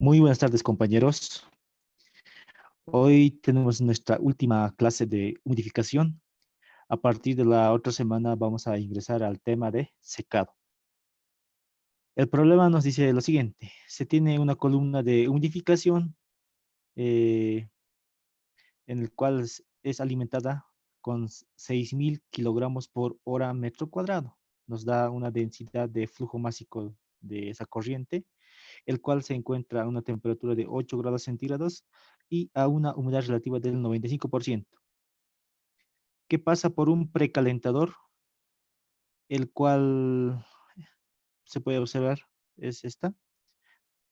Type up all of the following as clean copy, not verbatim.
Muy buenas tardes, compañeros. Hoy tenemos nuestra última clase de humidificación. A partir de la otra semana vamos a ingresar al tema de secado. El problema nos dice lo siguiente. Se tiene una columna de humidificación eh, en el cual es alimentada con 6.000 kilogramos por hora metro cuadrado. Nos da una densidad de flujo másico de esa corriente, el cual se encuentra a una temperatura de 8 grados centígrados y a una humedad relativa del 95%. ¿Qué pasa por un precalentador? El cual se puede observar, es esta.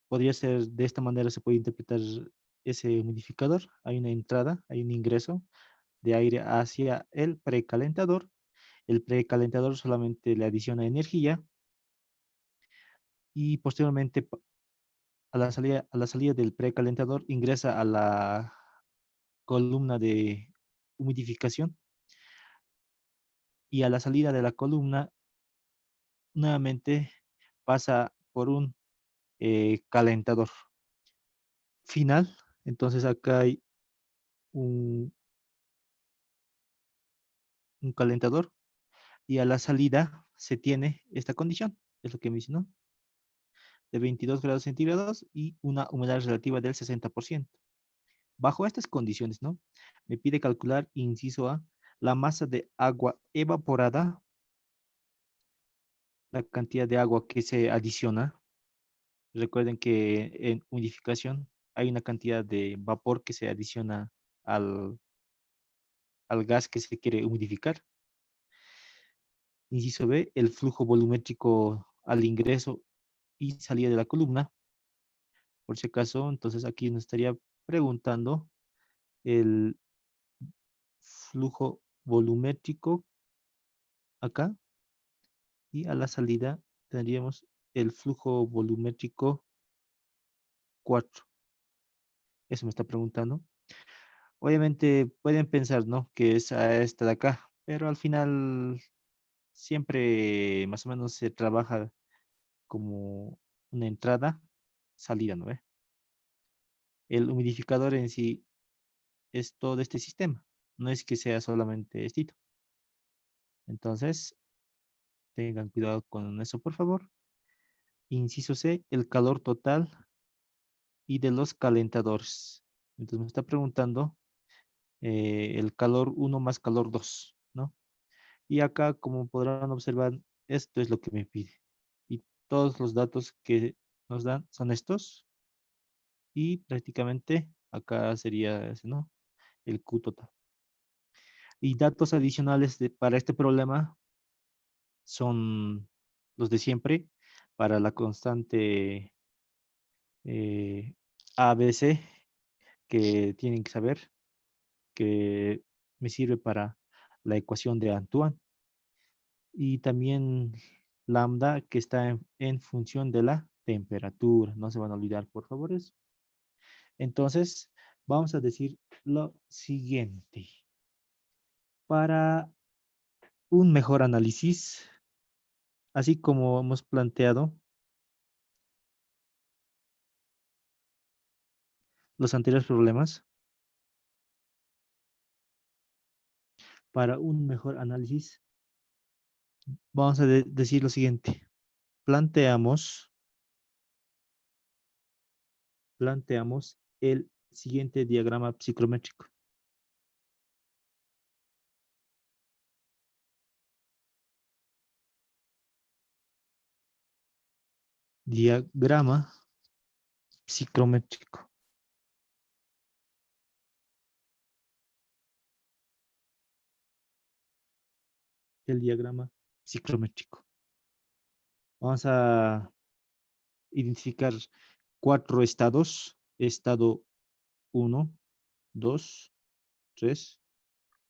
Podría ser de esta manera, se puede interpretar ese humidificador. Hay una entrada, hay un ingreso de aire hacia el precalentador. El precalentador solamente le adiciona energía y posteriormente a la salida del precalentador ingresa a la columna de humidificación y a la salida de la columna nuevamente pasa por un calentador final. Entonces acá hay un, un calentador y a la salida se tiene esta condición, es lo que me dice, ¿no? De 22 grados centígrados y una humedad relativa del 60%. Bajo estas condiciones, ¿no? Me pide calcular, inciso A, la masa de agua evaporada, la cantidad de agua que se adiciona. Recuerden que en humidificación hay una cantidad de vapor que se adiciona al, al gas que se quiere humidificar. Inciso B, el flujo volumétrico al ingreso y salida de la columna. Por si acaso, entonces aquí nos estaría preguntando el flujo volumétrico acá y a la salida tendríamos el flujo volumétrico 4. Eso me está preguntando. Obviamente pueden pensar, ¿no? Que es a esta de acá, pero al final siempre más o menos se trabaja como una entrada, salida, ¿no ve? El humidificador en sí es todo este sistema, no es que sea solamente estito. Entonces, tengan cuidado con eso, por favor. Inciso C, el calor total y de los calentadores. Entonces me está preguntando el calor 1 más calor 2, ¿no? Y acá, como podrán observar, esto es lo que me pide. Y todos los datos que nos dan son estos. Y prácticamente acá sería ese, ¿no? El Q total. Y datos adicionales para este problema son los de siempre para la constante ABC que tienen que saber, que me sirve para la ecuación de Antoine. Y también lambda que está en función de la temperatura. No se van a olvidar, por favor, eso. Entonces, vamos a decir lo siguiente. Para un mejor análisis, así como hemos planteado los anteriores problemas, para un mejor análisis, vamos a decir lo siguiente. Planteamos el siguiente diagrama psicométrico. Diagrama psicométrico. El diagrama psicométrico. Vamos a identificar 4 estados. Estado 1, 2, 3,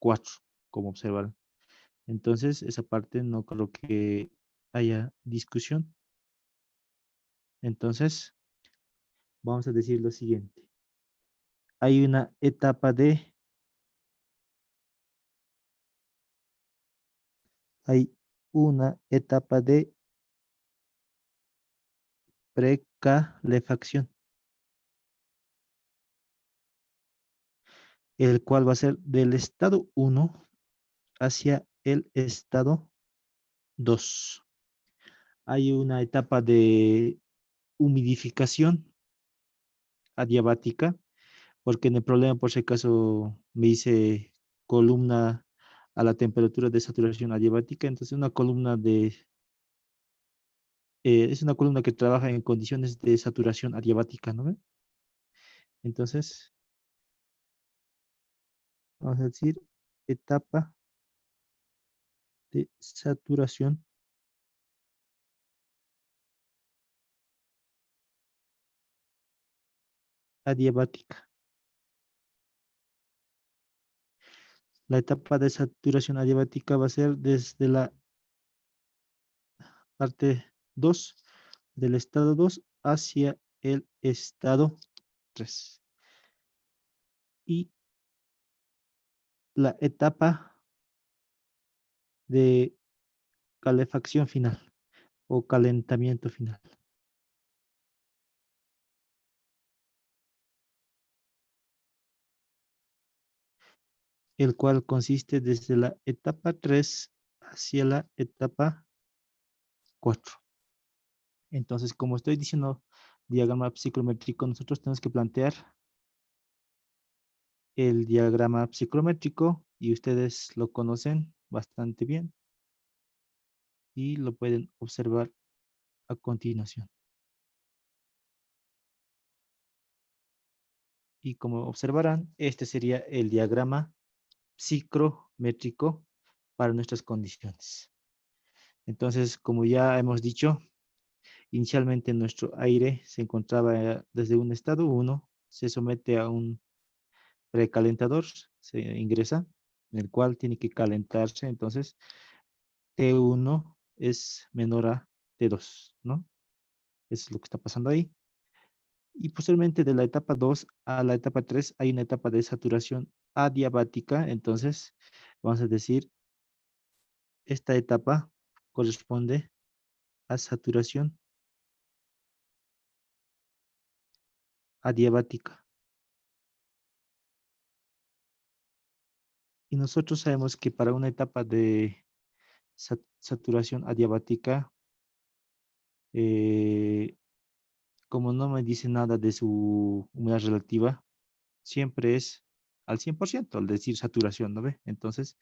4, como observar. Entonces, esa parte no creo que haya discusión. Entonces, vamos a decir lo siguiente. Hay una etapa hay una etapa de precalefacción. el cual va a ser del estado 1 hacia el estado 2. Hay una etapa de humidificación adiabática, porque en el problema, por si acaso, me hice columna a la temperatura de saturación adiabática, entonces es una columna que trabaja en condiciones de saturación adiabática, ¿no ve? Entonces, vamos a decir etapa de saturación adiabática. La etapa de saturación adiabática va a ser desde la parte 2 del estado 2 hacia el estado 3. Y la etapa de calefacción final o calentamiento final, el cual consiste desde la etapa 3 hacia la etapa 4. Entonces, como estoy diciendo diagrama psicométrico, nosotros tenemos que plantear el diagrama psicométrico y ustedes lo conocen bastante bien y lo pueden observar a continuación. Y como observarán, este sería el diagrama psicométrico para nuestras condiciones. Entonces, como ya hemos dicho, inicialmente nuestro aire se encontraba desde un estado 1, se somete a un precalentador, se ingresa, en el cual tiene que calentarse. Entonces, T1 es menor a T2, ¿no? Eso es lo que está pasando ahí. Y posteriormente de la etapa 2 a la etapa 3 hay una etapa de saturación adiabática. Entonces, vamos a decir, esta etapa corresponde a saturación adiabática. Y nosotros sabemos que para una etapa de saturación adiabática, eh, como no me dice nada de su humedad relativa, siempre es al 100%, al decir saturación, ¿no ve? Entonces,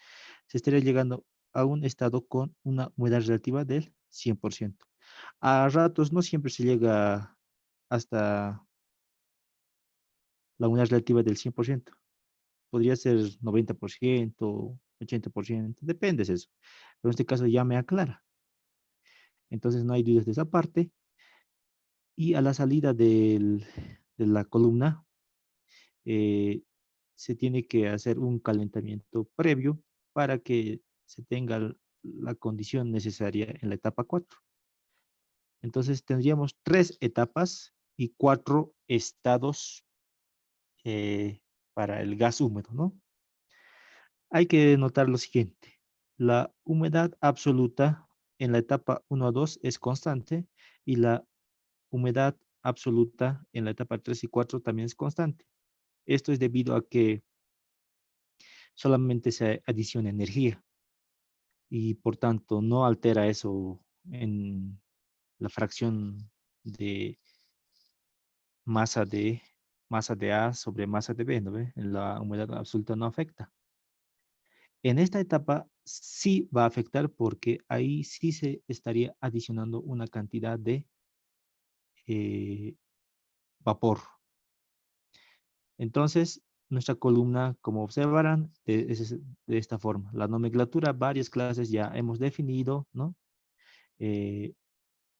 se estaría llegando a un estado con una humedad relativa del 100%. A ratos no siempre se llega hasta la humedad relativa del 100%. Podría ser 90%, 80%, depende de eso. Pero en este caso ya me aclara. Entonces no hay dudas de esa parte. Y a la salida de la columna, eh, se tiene que hacer un calentamiento previo para que se tenga la condición necesaria en la etapa 4. Entonces tendríamos 3 etapas y 4 estados para el gas húmedo, ¿no? Hay que notar lo siguiente. La humedad absoluta en la etapa 1 a 2 es constante y la humedad absoluta en la etapa 3 y 4 también es constante. Esto es debido a que solamente se adiciona energía y por tanto no altera eso en la fracción de masa de masa de A sobre masa de B, ¿no ve? En la humedad absoluta no afecta. En esta etapa sí va a afectar porque ahí sí se estaría adicionando una cantidad de eh, vapor. Entonces, nuestra columna, como observarán, es de esta forma. La nomenclatura, varias clases ya hemos definido, ¿no? Eh,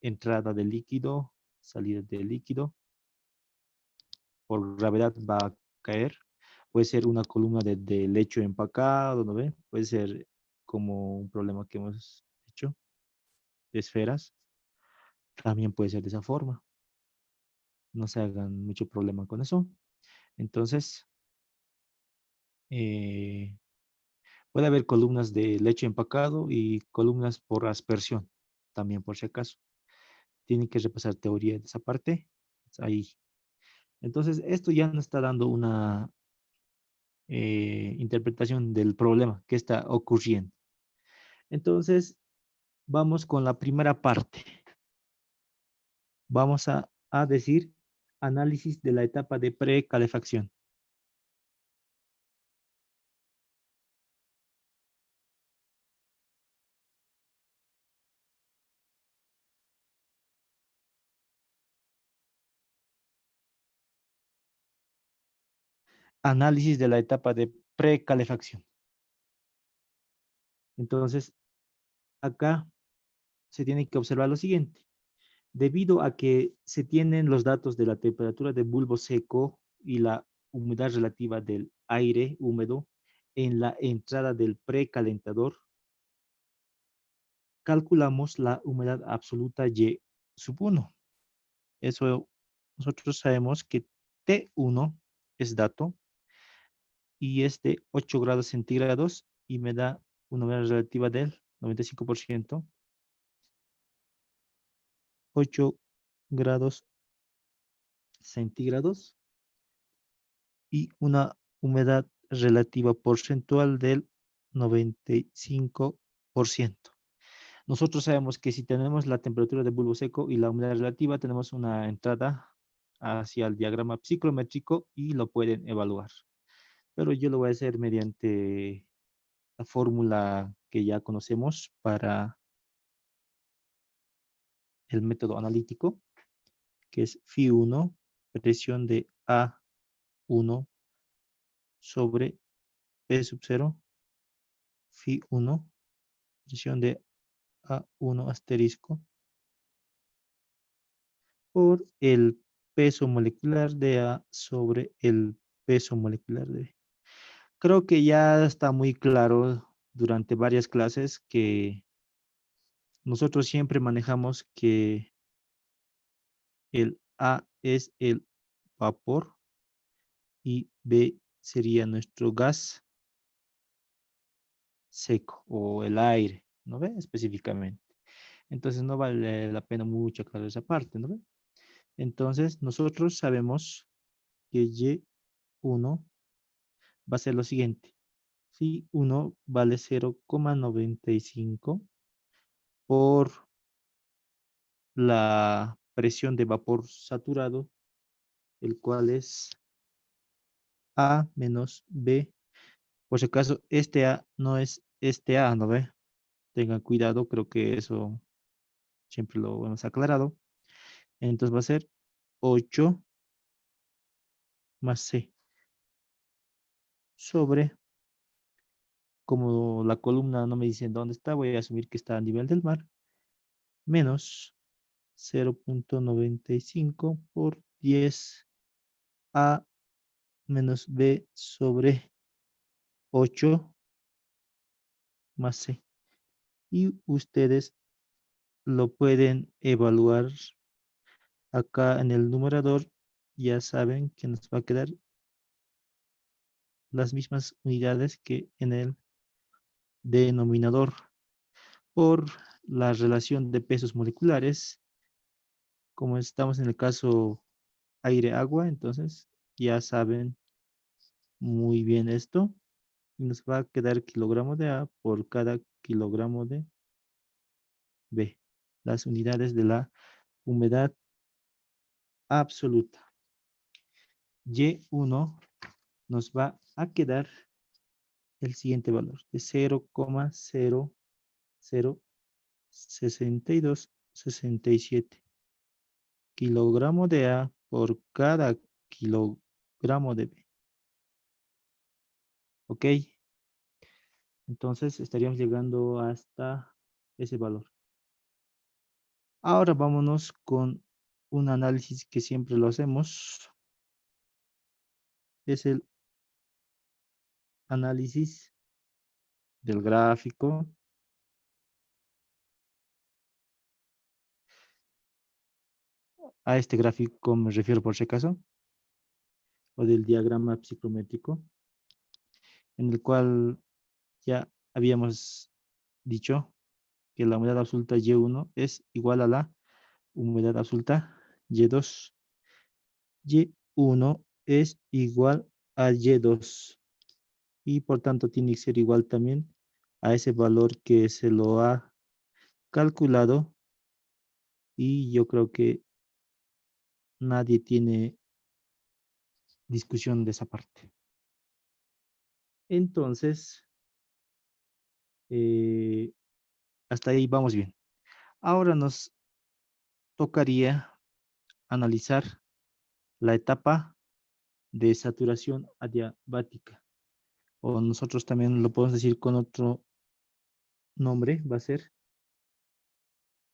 entrada de líquido, salida de líquido, por gravedad va a caer. Puede ser una columna de lecho empacado, ¿no ve? Puede ser como un problema que hemos hecho, de esferas. También puede ser de esa forma. No se hagan mucho problema con eso. Entonces, eh, puede haber columnas de leche empacado y columnas por aspersión, también por si acaso. Tienen que repasar teoría de esa parte. Ahí. Entonces, esto ya nos está dando interpretación del problema que está ocurriendo. Entonces, vamos con la primera parte. Vamos a decir análisis de la etapa de precalefacción. Análisis de la etapa de precalefacción. Entonces, acá se tiene que observar lo siguiente. Debido a que se tienen los datos de la temperatura del bulbo seco y la humedad relativa del aire húmedo en la entrada del precalentador, calculamos la humedad absoluta Y sub 1. Eso nosotros sabemos que T1 es dato y es de 8 grados centígrados y me da una humedad relativa del 95%. 8 grados centígrados y una humedad relativa porcentual del 95%. Nosotros sabemos que si tenemos la temperatura del bulbo seco y la humedad relativa, tenemos una entrada hacia el diagrama psicométrico y lo pueden evaluar. Pero yo lo voy a hacer mediante la fórmula que ya conocemos para el método analítico, que es Φ1, presión de A1 sobre P sub 0, Φ1, presión de A1 asterisco, por el peso molecular de A sobre el peso molecular de B. Creo que ya está muy claro durante varias clases que nosotros siempre manejamos que el A es el vapor y B sería nuestro gas seco o el aire, ¿no ve? Específicamente. Entonces no vale la pena mucho aclarar esa parte, ¿no ve? Entonces nosotros sabemos que Y1 va a ser lo siguiente. Si 1 vale 0,95 por la presión de vapor saturado, el cual es A menos B. Por si acaso, este A no es este A, ¿no ve? Tengan cuidado, creo que eso siempre lo hemos aclarado. Entonces va a ser 8 más C sobre, como la columna no me dice dónde está, voy a asumir que está a nivel del mar, menos 0,95 por 10 A menos B sobre 8 más C. Y ustedes lo pueden evaluar acá en el numerador. Ya saben que nos va a quedar las mismas unidades que en el denominador por la relación de pesos moleculares. Como estamos en el caso aire-agua, entonces ya saben muy bien esto. Y nos va a quedar kilogramo de A por cada kilogramo de B. Las unidades de la humedad absoluta. Y1 nos va a quedar el siguiente valor de 0,006267 kilogramo de A por cada kilogramo de B. ¿Ok? Entonces estaríamos llegando hasta ese valor. Ahora vámonos con un análisis que siempre lo hacemos. Es el análisis del gráfico. A este gráfico me refiero por si acaso, o del diagrama psicométrico, en el cual ya habíamos dicho que la humedad absoluta Y1 es igual a la humedad absoluta Y2. Y1 es igual a Y2. y por tanto tiene que ser igual también a ese valor que se lo ha calculado, y yo creo que nadie tiene discusión de esa parte. Entonces, eh, hasta ahí vamos bien. Ahora nos tocaría analizar la etapa de saturación adiabática, o nosotros también lo podemos decir con otro nombre, va a ser,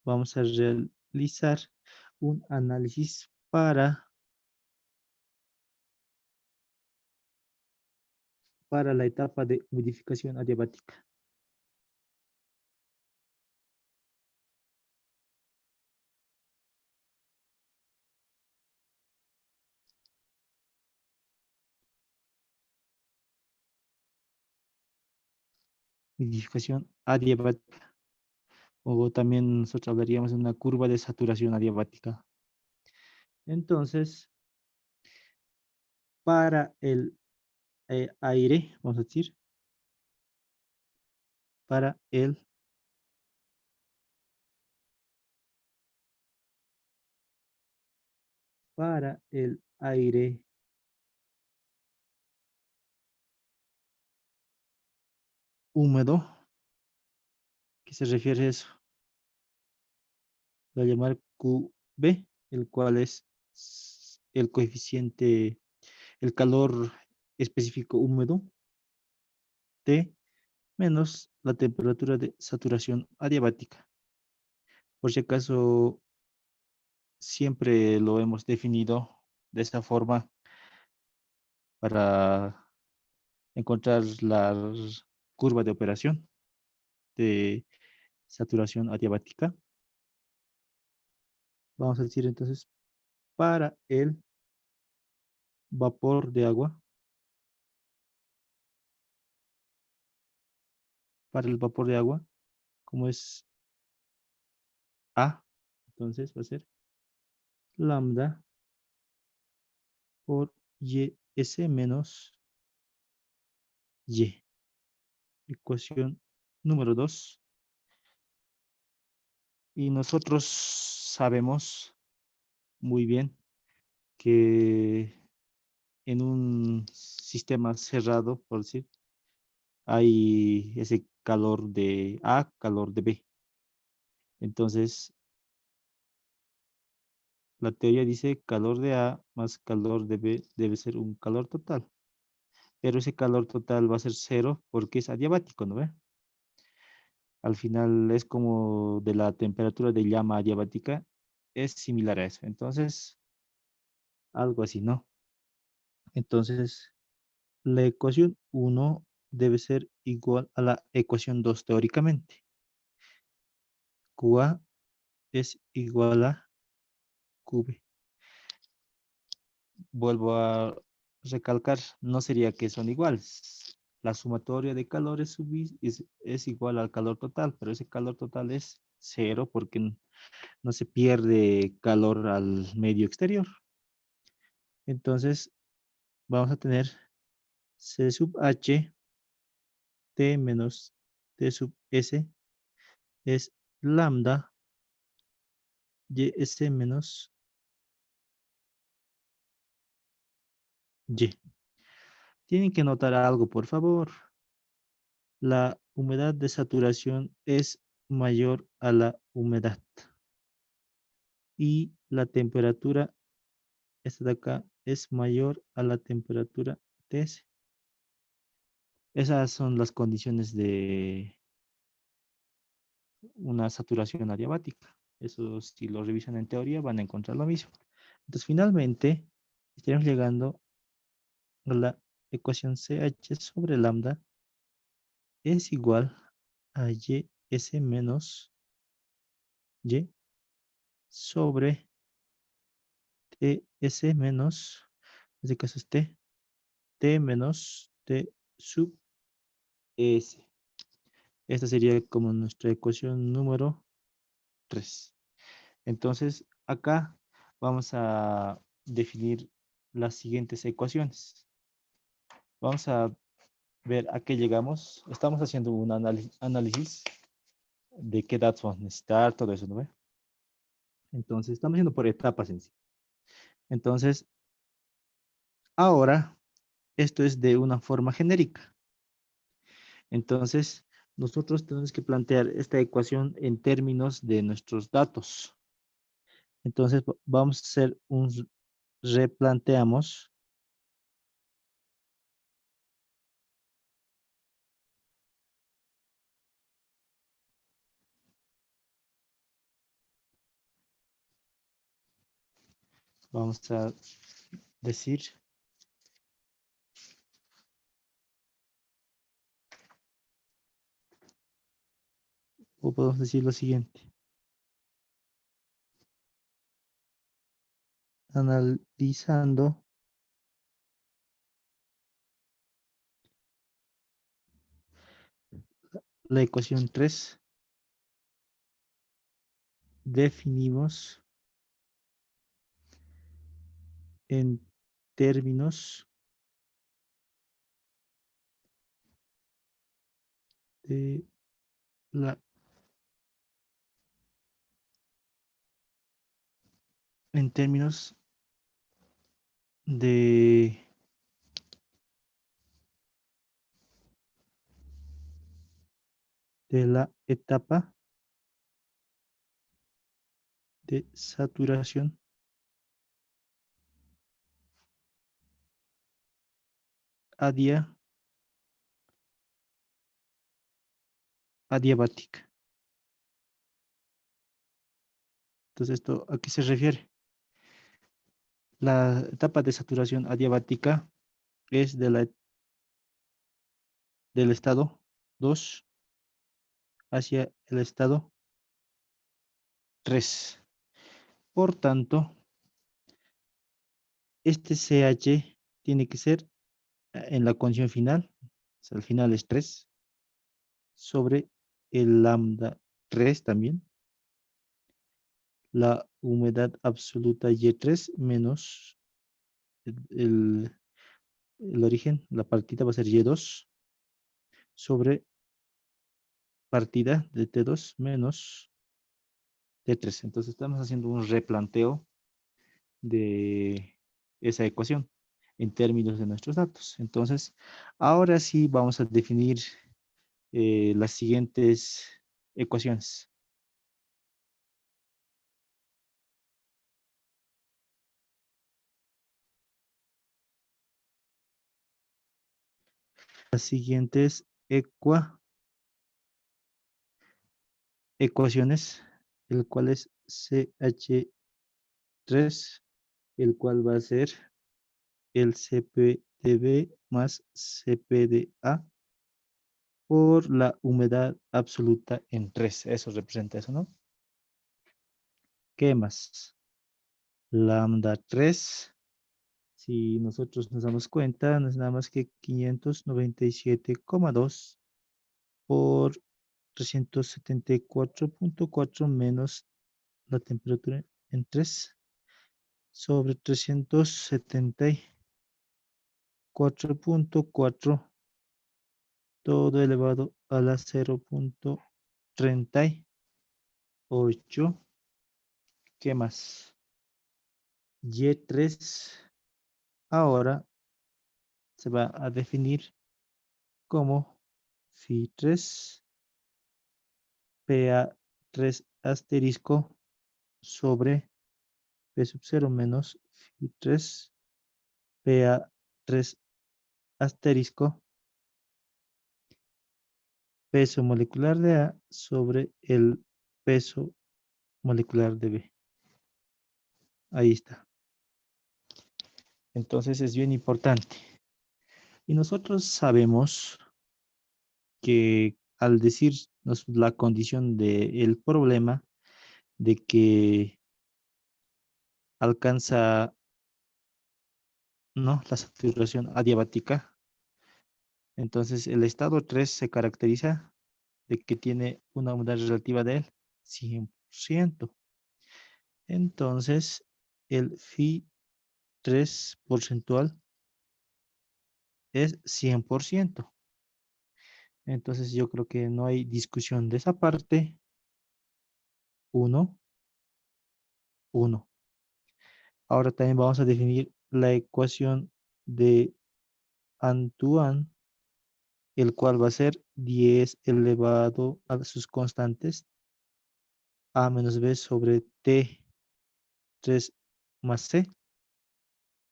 vamos a realizar un análisis para la etapa de humidificación adiabática. Humidificación adiabática, o también nosotros hablaríamos de una curva de saturación adiabática. Entonces, para el aire, vamos a decir, para el aire húmedo, ¿qué se refiere a eso? Lo voy a llamar QB, el cual es el coeficiente, el calor específico húmedo, T, menos la temperatura de saturación adiabática. Por si acaso, siempre lo hemos definido de esta forma para encontrar la curva de operación de saturación adiabática. Vamos a decir entonces, para el vapor de agua, para el vapor de agua, como es A, entonces va a ser lambda por YS menos Y. Ecuación número 2. Y nosotros sabemos muy bien que en un sistema cerrado, por decir, hay ese calor de A, calor de B. Entonces, la teoría dice calor de A más calor de B debe ser un calor total. Pero ese calor total va a ser cero porque es adiabático, ¿no ve? Al final es como de la temperatura de llama adiabática, es similar a eso. Entonces, algo así, ¿no? Entonces, la ecuación 1 debe ser igual a la ecuación 2 teóricamente. QA es igual a QB. Vuelvo a recalcar, no sería que son iguales. La sumatoria de calores es igual al calor total, pero ese calor total es cero porque no se pierde calor al medio exterior. Entonces, vamos a tener C sub H, T menos T sub S, es lambda YS menos Y. Tienen que notar algo, por favor. La humedad de saturación es mayor a la humedad. Y la temperatura, esta de acá, es mayor a la temperatura TS. Esas son las condiciones de una saturación adiabática. Eso, si lo revisan en teoría, van a encontrar lo mismo. Entonces, finalmente, estaremos llegando a la ecuación CH sobre lambda es igual a YS menos Y sobre TS menos, en este caso es T menos T sub S. Esta sería como nuestra ecuación número 3. Entonces, acá vamos a definir las siguientes ecuaciones. Vamos a ver a qué llegamos. Estamos haciendo un análisis de qué datos vamos a necesitar, todo eso, ¿no ve? Entonces, estamos yendo por etapas en sí. Entonces, ahora, esto es de una forma genérica. Entonces, nosotros tenemos que plantear esta ecuación en términos de nuestros datos. Entonces, vamos a hacer un replanteamos. Vamos a decir, o podemos decir lo siguiente. Analizando la ecuación 3, definimos en términos de la en términos de la etapa de saturación adiabática. Entonces, ¿esto a qué se refiere? La etapa de saturación adiabática es del estado 2 hacia el estado 3. Por tanto, este CH tiene que ser en la condición final, o sea, al final es 3, sobre el lambda 3 también, la humedad absoluta Y3 menos el, el origen, la partida va a ser Y2 sobre partida de T2 menos T3. Entonces estamos haciendo un replanteo de esa ecuación en términos de nuestros datos. Entonces, ahora sí vamos a definir las siguientes ecuaciones. Las siguientes ecuaciones, el cual es CH3, el cual va a ser el CPdB más CPdA por la humedad absoluta en 3. Eso representa eso, ¿no? ¿Qué más? Lambda 3. Si nosotros nos damos cuenta, no es nada más que 597,2 por 374,4 menos la temperatura en 3 sobre 374,4 todo elevado a la 0,38. ¿Qué más? Y3 ahora se va a definir como Phi3 PA3 asterisco sobre P sub 0 menos Phi3 PA3 asterisco peso molecular de A sobre el peso molecular de B. Ahí está. Entonces es bien importante. Y nosotros sabemos que al decirnos la condición del problema de que alcanza, ¿no?, la saturación adiabática, entonces el estado 3 se caracteriza de que tiene una humedad relativa del 100%. Entonces, el phi 3 porcentual es 100%. Entonces yo creo que no hay discusión de esa parte. 1, 1. Ahora también vamos a definir la ecuación de Antoine, el cual va a ser 10 elevado a sus constantes a menos b sobre t 3 más c.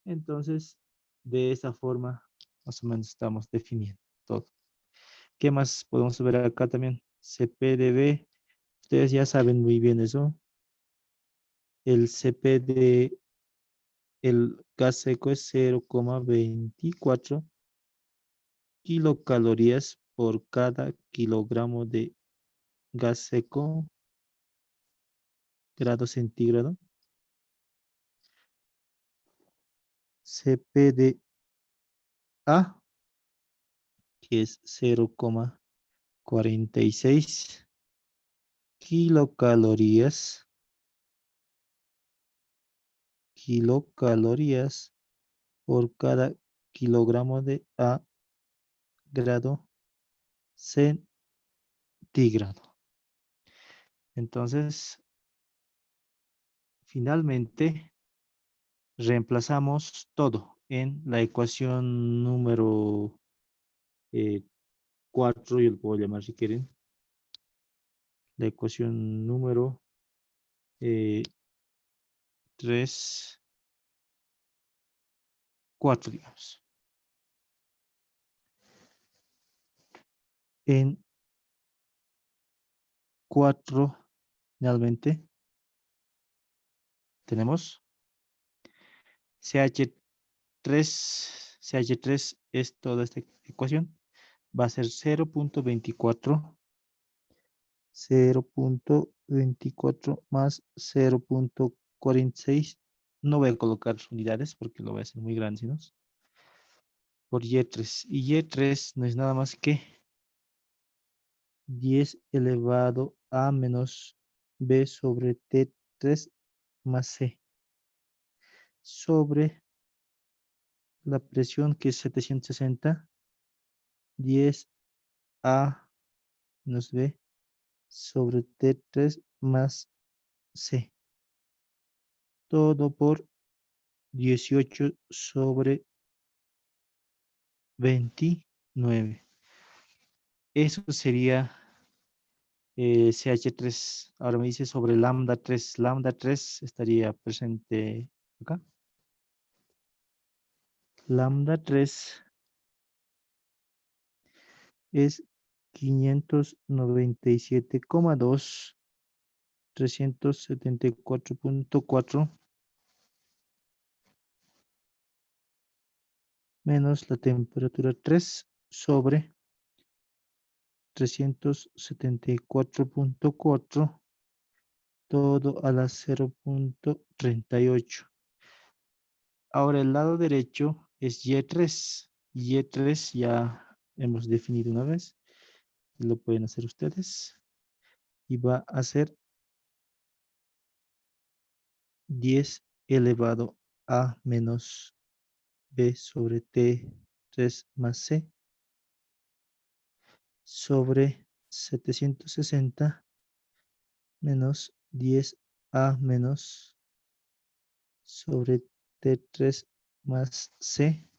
Entonces, de esa forma, más o menos estamos definiendo todo. ¿Qué más podemos ver acá también? CP de B. Ustedes ya saben muy bien eso. El CP de el gas seco es 0,24 kilocalorías por cada kilogramo de gas seco, grado centígrado. CP de A, que es 0,46 kilocalorías, por cada kilogramo de A, grado centígrado. Entonces, finalmente, reemplazamos todo en la ecuación número 4, yo lo puedo llamar si quieren, la ecuación número 3, 4, digamos. En 4, finalmente, tenemos CH3 es toda esta ecuación, va a ser 0.24 más 0.46. No voy a colocar unidades porque lo voy a hacer muy grande, ¿no? Por Y3. Y Y3 no es nada más que 10 elevado a menos B sobre T3 más C sobre la presión que es 760, 10 A menos B sobre T3 más C. Todo por 18 sobre 29. Eso sería CH3. Ahora me dice sobre lambda 3. Lambda 3 estaría presente acá. Lambda 3 es 597,2, 374,4 menos la temperatura 3 sobre 374,4, todo a la 0.38. Ahora el lado derecho es Y3. Y3 ya hemos definido una vez. Lo pueden hacer ustedes. Y va a ser 10 elevado a menos B sobre T3 más C sobre 760 menos 10A menos sobre T3 más C.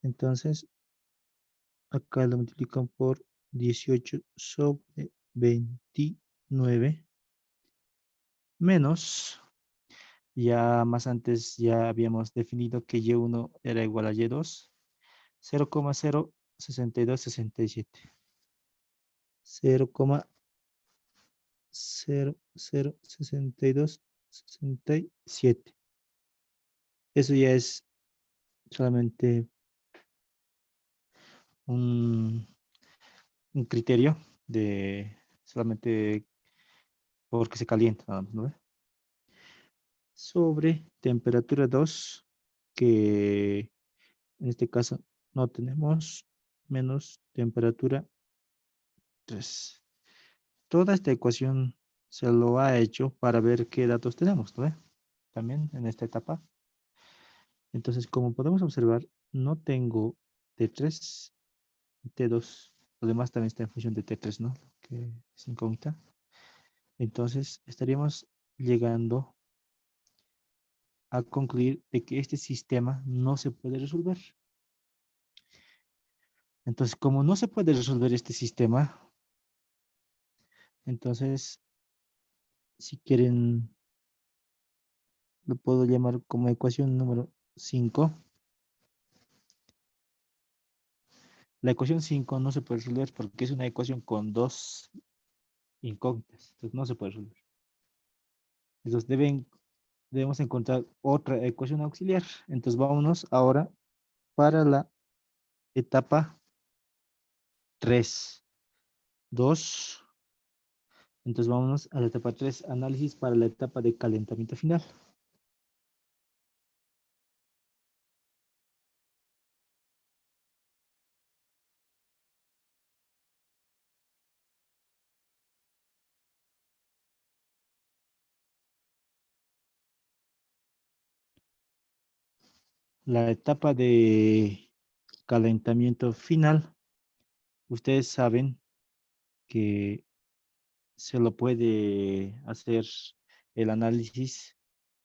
Entonces, acá lo multiplican por 18 sobre 29 menos, ya más antes ya habíamos definido que Y1 era igual a Y2, 0,06267. 0,006267. Eso ya es solamente un, un criterio de solamente porque se calienta, nada más, ¿no ve? Sobre temperatura 2, que en este caso no tenemos, menos temperatura 3. Toda esta ecuación se lo ha hecho para ver qué datos tenemos, ¿no ve? También en esta etapa. Entonces, como podemos observar, no tengo T3 y T2. Lo demás también está en función de T3, ¿no? Que es incógnita. Entonces, estaríamos llegando a concluir de que este sistema no se puede resolver. Entonces, como no se puede resolver este sistema, entonces, si quieren, lo puedo llamar como ecuación número 5. La ecuación 5 no se puede resolver porque es una ecuación con dos incógnitas. Entonces, no se puede resolver. Entonces, debemos encontrar otra ecuación auxiliar. Entonces, vámonos ahora para la etapa 3. 2. Entonces, vámonos a la etapa 3, análisis para la etapa de calentamiento final. La etapa de calentamiento final, ustedes saben que se lo puede hacer el análisis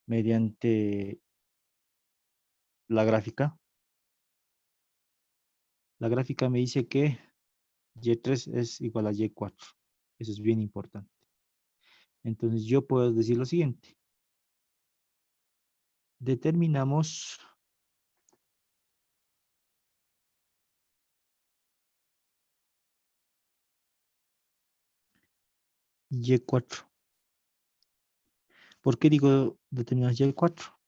mediante la gráfica. La gráfica me dice que Y3 es igual a Y4. Eso es bien importante. Entonces yo puedo decir lo siguiente. Determinamos Y4. ¿Por qué digo determinamos Y4?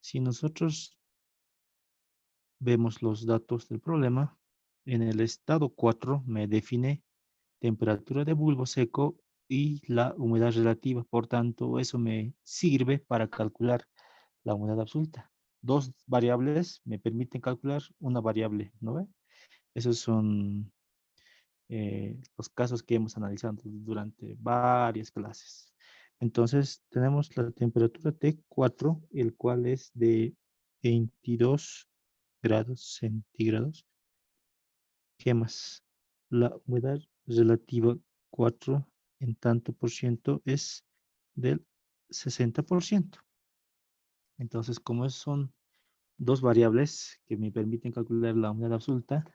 Si nosotros vemos los datos del problema, en el estado 4 me define temperatura de bulbo seco y la humedad relativa. Por tanto, eso me sirve para calcular la humedad absoluta. Dos variables me permiten calcular una variable, ¿no ve? Esos son los casos que hemos analizado durante varias clases. Entonces, tenemos la temperatura T4, el cual es de 22 grados centígrados. ¿Qué más? La humedad relativa 4 en tanto por ciento es del 60%. Entonces, como son dos variables que me permiten calcular la humedad absoluta,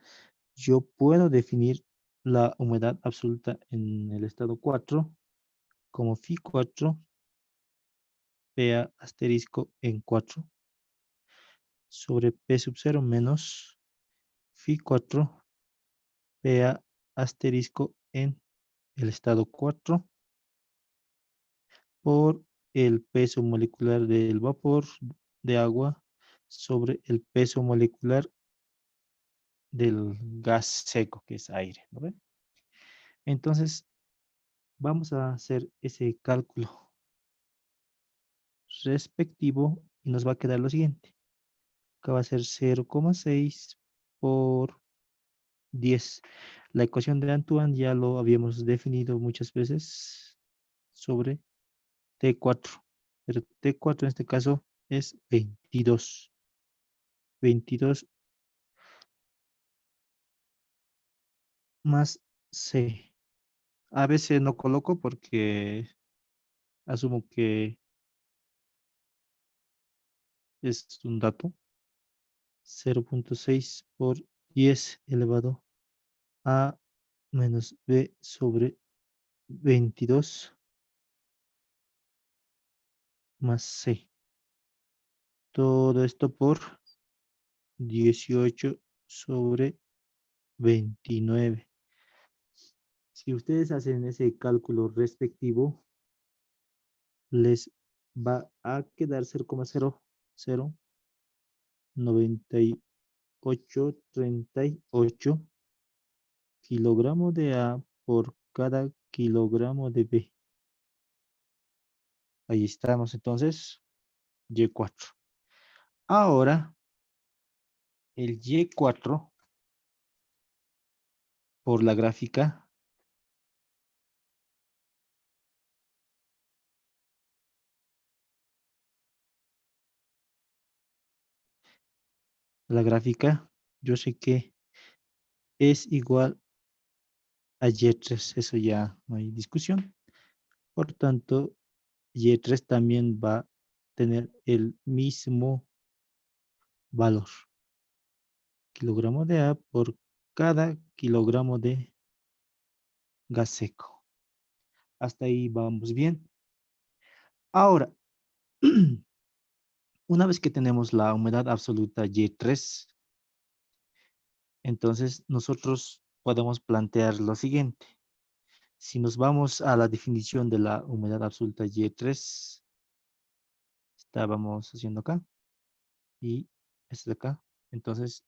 yo puedo definir la humedad absoluta en el estado 4 como Φ4 PA asterisco en 4 sobre P sub 0 menos Φ4 PA asterisco en el estado 4 por el peso molecular del vapor de agua sobre el peso molecular del gas seco, que es aire, ¿no ven? Entonces, vamos a hacer ese cálculo respectivo y nos va a quedar lo siguiente. Acá va a ser 0,6 por 10. La ecuación de Antoine ya lo habíamos definido muchas veces sobre T4, pero T4 en este caso es 22. 22 más C. A veces no coloco porque asumo que es un dato. 0,6 por 10 elevado a menos B sobre 22 más C. Todo esto por 18 sobre 29. Si ustedes hacen ese cálculo respectivo, les va a quedar 0,09838 kilogramos de A por cada kilogramo de B. Ahí estamos entonces, Y4. Ahora, el Y4 por la gráfica, yo sé que es igual a Y3. Eso ya no hay discusión. Por tanto, Y3 también va a tener el mismo valor. Kilogramo de A por cada kilogramo de gas seco. Hasta ahí vamos bien. Ahora, una vez que tenemos la humedad absoluta Y3, entonces nosotros podemos plantear lo siguiente. Si nos vamos a la definición de la humedad absoluta Y3, estábamos haciendo acá y este de acá. Entonces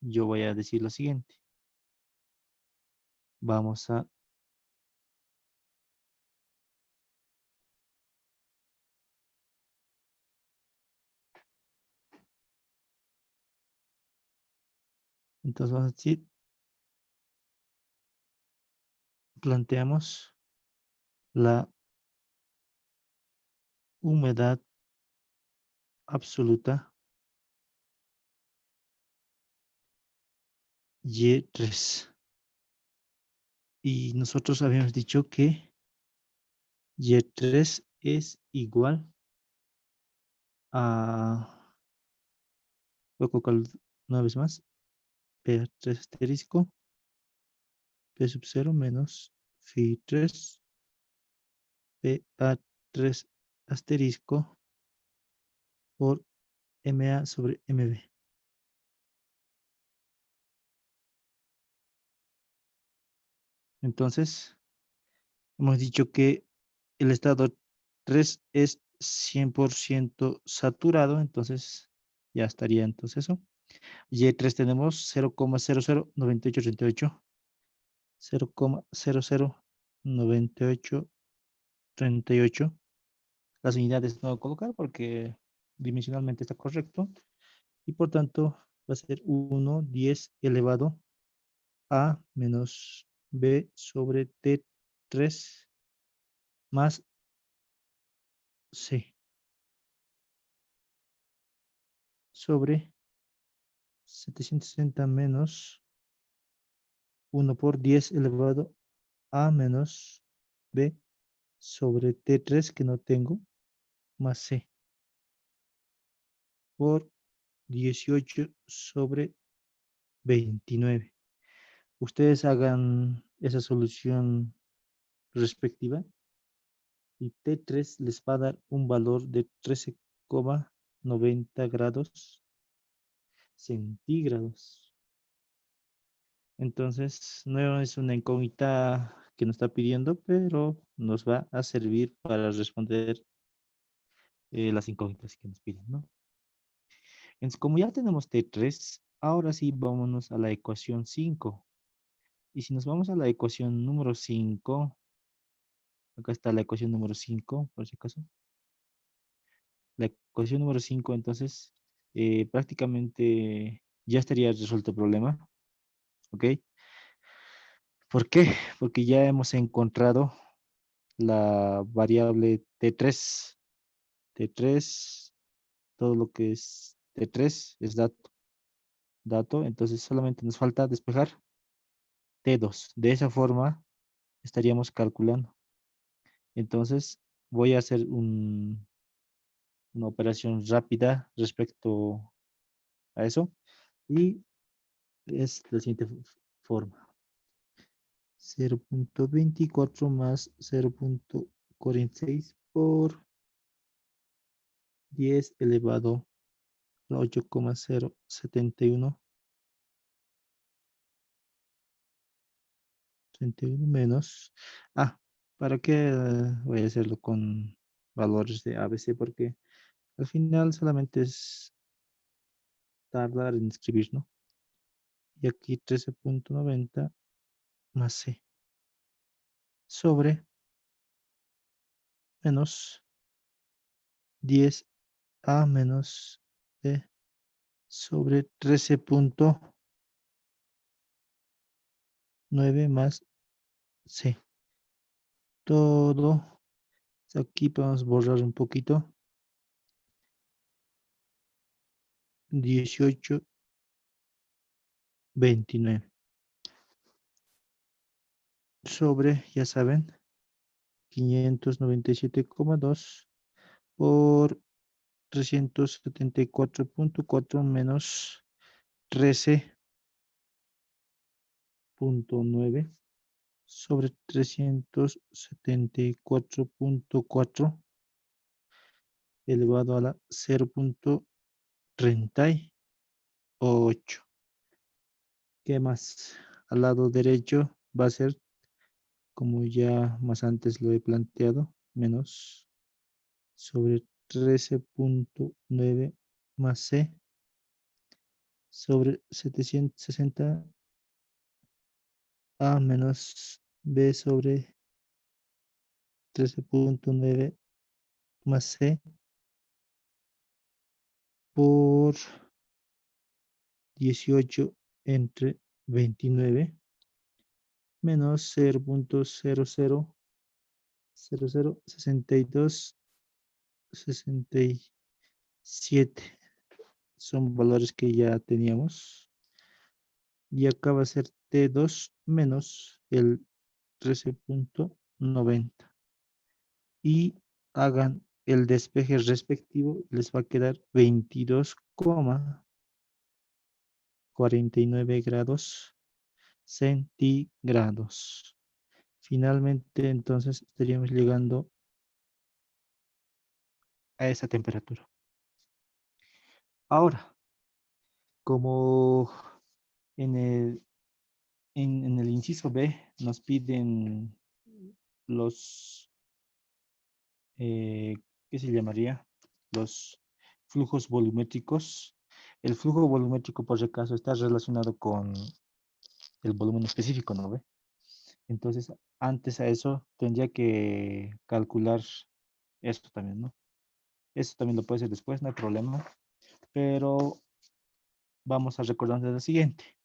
yo voy a decir lo siguiente. Vamos a entonces vamos a decir, planteamos la humedad absoluta Y3. Y nosotros habíamos dicho que Y3 es igual a, voy a colocar una vez más, P3 asterisco, P sub 0 menos phi 3, PA3 asterisco por MA sobre MB. Entonces, hemos dicho que el estado 3 es 100% saturado, entonces ya estaría entonces eso. Y3 tenemos 0,009838, 0,009838. Las unidades no voy a colocar porque dimensionalmente está correcto y por tanto va a ser 1, 10 elevado a menos b sobre T3 más C sobre 760 menos 1 por 10 elevado a menos b sobre T3 que no tengo más C por 18 sobre 29. Ustedes hagan esa solución respectiva y T3 les va a dar un valor de 13,90 grados centígrados. Entonces, no es una incógnita que nos está pidiendo, pero nos va a servir para responder las incógnitas que nos piden, ¿no? Entonces, como ya tenemos T3, ahora sí vámonos a la ecuación 5. Y si nos vamos a la ecuación número 5, acá está la ecuación número 5, por si acaso. La ecuación número 5, entonces, prácticamente ya estaría resuelto el problema, ¿ok? ¿Por qué? Porque ya hemos encontrado la variable T3. T3, todo lo que es T3 es dato, entonces solamente nos falta despejar T2. De esa forma estaríamos calculando. Entonces voy a hacer una operación rápida respecto a eso y es la siguiente forma. 0,24 más 0,46 por 10 elevado a 8,071 31 menos. ¿Para qué voy a hacerlo con valores de ABC? Porque al final solamente es tardar en escribir, ¿no? Y aquí 13,90 más C sobre menos 10A menos B sobre 13,9 más C. Todo. Aquí podemos borrar un poquito. 18,29. sobre, ya saben, 597,2 por 374,4 menos 13,9 sobre 374,4 elevado a la 0,38. ¿Qué más? Al lado derecho va a ser, como ya más antes lo he planteado, menos sobre 13,9 más C sobre 760 A menos B sobre 13,9 más C por 18 entre 29 menos 0,00006267. Son valores que ya teníamos. Y acá va a ser T2 menos el 13,90. Y hagan el despeje respectivo, les va a quedar 22,49 grados centígrados. Finalmente, entonces, estaríamos llegando a esa temperatura. Ahora, como en en el inciso B nos piden los, ¿qué se llamaría? Los flujos volumétricos. El flujo volumétrico, por si acaso, está relacionado con el volumen específico, ¿no ve? Entonces, antes a eso tendría que calcular esto también, ¿no? Esto también lo puede hacer después, no hay problema. Pero vamos a recordar lo siguiente.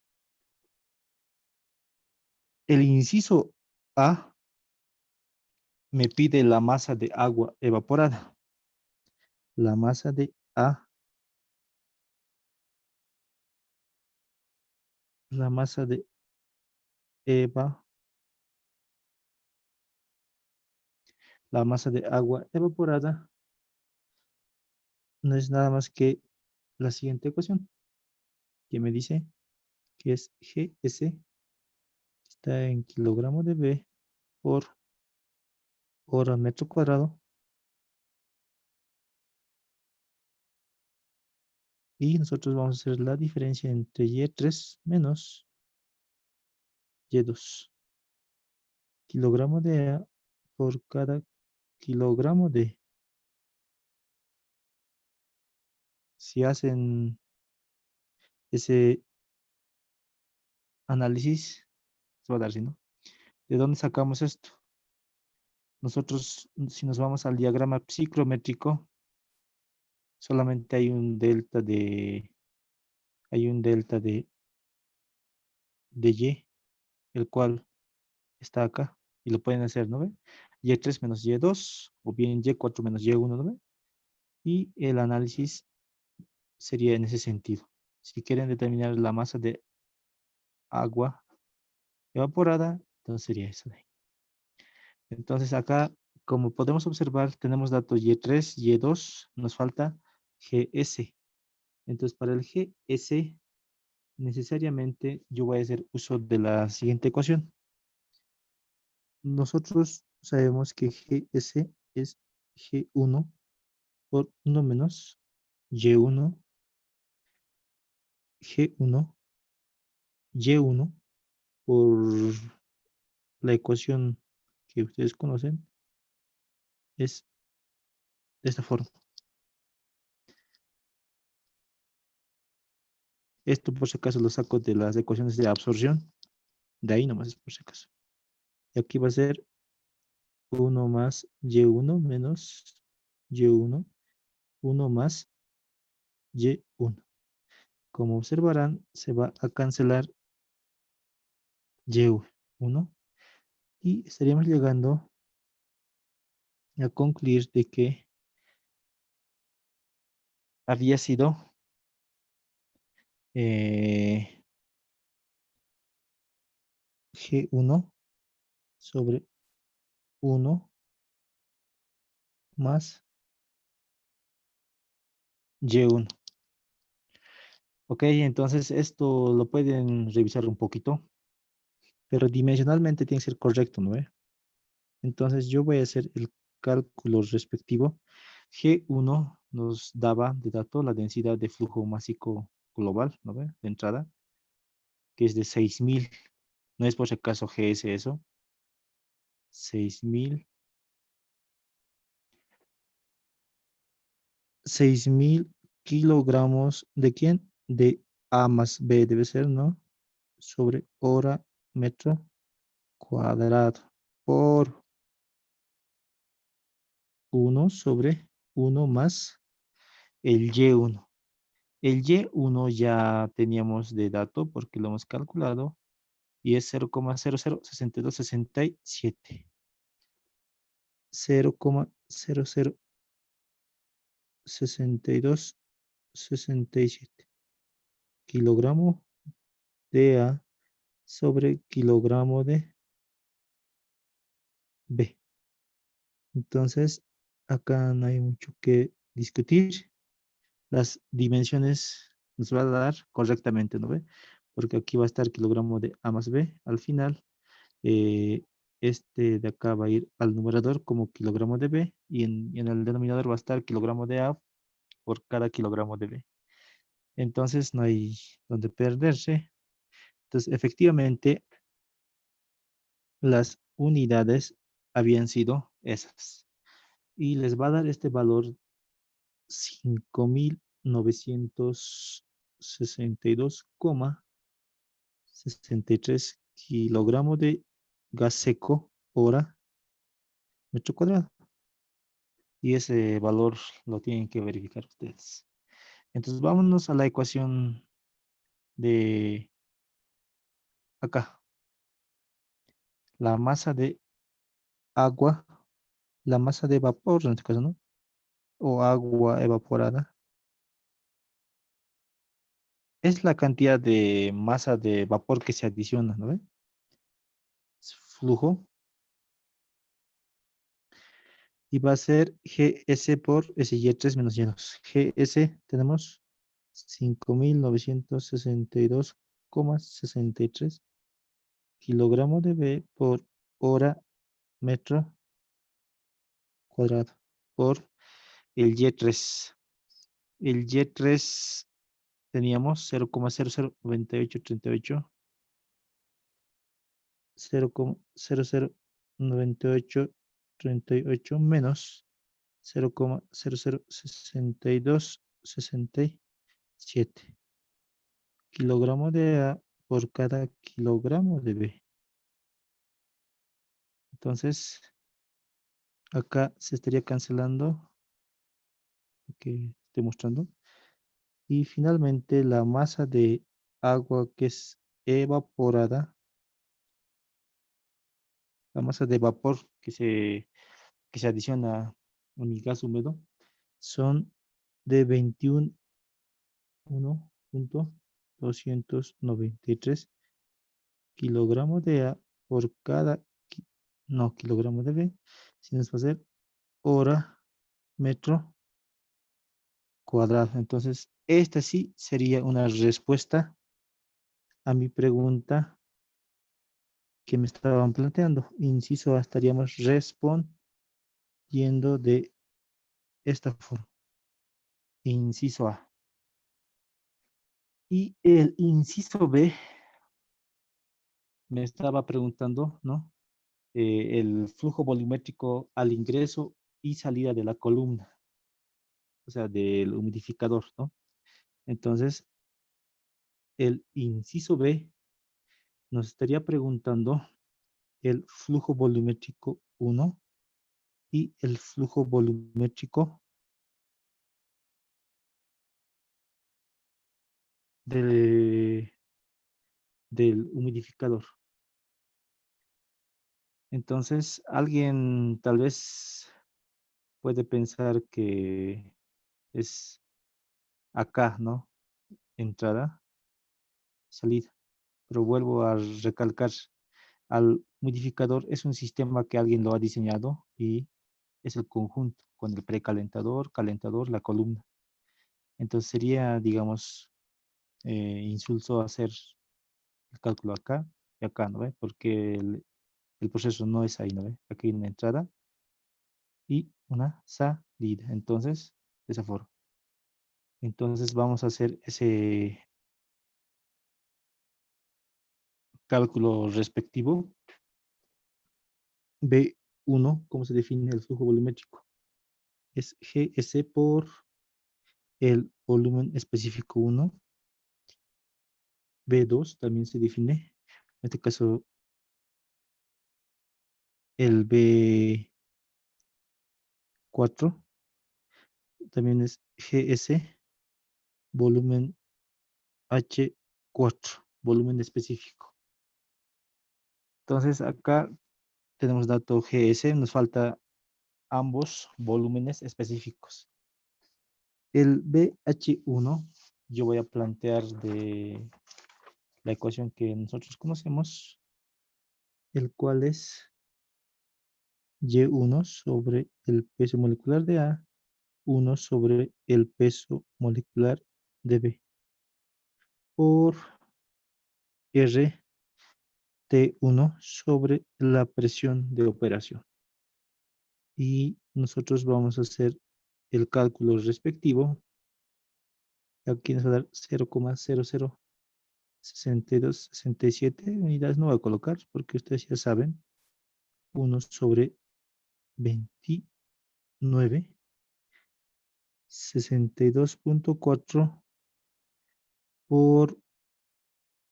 El inciso A me pide la masa de agua evaporada. La masa de A, la masa de eva, la masa de agua evaporada no es nada más que la siguiente ecuación que me dice que es GS, está en kilogramo de B por hora metro cuadrado. Y nosotros vamos a hacer la diferencia entre Y3 menos Y2. Kilogramo de A por cada kilogramo de. Si hacen ese análisis, se va a dar, ¿sí, no? ¿De dónde sacamos esto? Nosotros, si nos vamos al diagrama psicométrico, solamente hay un delta de Y, el cual está acá, y lo pueden hacer, ¿no ve? Y3 menos Y2, o bien Y4 menos Y1, ¿no ve? Y el análisis sería en ese sentido. Si quieren determinar la masa de agua evaporada, entonces sería eso de ahí. Entonces acá, como podemos observar, tenemos datos Y3, Y2, nos falta GS. Entonces para el GS, necesariamente yo voy a hacer uso de la siguiente ecuación. Nosotros sabemos que GS es G1 por 1 menos Y1, G1, Y1 por la ecuación que ustedes conocen, es de esta forma. Esto por si acaso lo saco de las ecuaciones de absorción. De ahí nomás es por si acaso. Y aquí va a ser 1 más Y1 menos Y1, 1 más Y1. Como observarán, se va a cancelar Y1 y estaríamos llegando a concluir de que había sido G1 sobre 1 más Y1. Ok, entonces esto lo pueden revisar un poquito, pero dimensionalmente tiene que ser correcto, ¿no ve? Entonces yo voy a hacer el cálculo respectivo. G1 nos daba de dato la densidad de flujo másico global, ¿no ve? De entrada, que es de 6000. No es por si acaso GS eso. 6000. 6000 kilogramos ¿de quién? De A más B debe ser, ¿no? Sobre hora metro cuadrado por 1 sobre 1 más el Y1. El Y1 ya teníamos de dato porque lo hemos calculado y es 0,006267. 0,006267 kilogramo de A sobre kilogramo de B. Entonces, acá no hay mucho que discutir. Las dimensiones nos va a dar correctamente, ¿no ve? Porque aquí va a estar kilogramo de A más B al final. eh, este de acá va a ir al numerador como kilogramo de B y en el denominador va a estar kilogramo de A por cada kilogramo de B. Entonces no hay donde perderse. Entonces efectivamente las unidades habían sido esas. Y les va a dar este valor 5962,63 kilogramos de gas seco hora metro cuadrado. Y ese valor lo tienen que verificar ustedes. Entonces vámonos a la ecuación de acá. La masa de agua, la masa de vapor en este caso, ¿no? O agua evaporada. Es la cantidad de masa de vapor que se adiciona, ¿no ve? Es flujo. Y va a ser GS por SY3 menos Y2. GS tenemos 5962,63 kilogramos de B por hora metro cuadrado por el Y3. El Y3 teníamos 0,009838, 0,009838 menos 0,006267 kilogramos de A por cada kilogramo de B. Entonces, acá se estaría cancelando lo que estoy mostrando. Y finalmente la masa de agua que es evaporada, la masa de vapor que se adiciona a un gas húmedo, son de 21,293 kilogramos de A por cada, no, kilogramo de B, sino es va a ser hora metro cuadrado. Entonces, esta sí sería una respuesta a mi pregunta que me estaban planteando. Inciso A, estaríamos respondiendo de esta forma. Inciso A. Y el inciso B me estaba preguntando, ¿no? El flujo volumétrico al ingreso y salida de la columna, o sea, del humidificador, ¿no? Entonces, el inciso B nos estaría preguntando el flujo volumétrico 1 y el flujo volumétrico de- del humidificador. Entonces, alguien tal vez puede pensar que es acá, ¿no? Entrada, salida. Pero vuelvo a recalcar, al Modificador es un sistema que alguien lo ha diseñado y es el conjunto con el precalentador, calentador, la columna. Entonces sería, digamos, insulso hacer el cálculo acá y acá, ¿no ve? Porque el proceso no es ahí, ¿no ve? Aquí hay una entrada y una salida. Entonces, de esa forma. Entonces vamos a hacer ese cálculo respectivo. B1, ¿cómo se define el flujo volumétrico? Es GS por el volumen específico 1. B2 también se define. En este caso, el B4 también es GS volumen H4, volumen específico. Entonces acá tenemos dato GS, nos falta ambos volúmenes específicos. El BH1, yo voy a plantear de la ecuación que nosotros conocemos, el cual es Y1 sobre el peso molecular de A, 1 sobre el peso molecular de B, por R T1 sobre la presión de operación. Y nosotros vamos a hacer el cálculo respectivo. Aquí nos va a dar 0,006267 unidades. No voy a colocar porque ustedes ya saben. 1 sobre 29. 62.4 por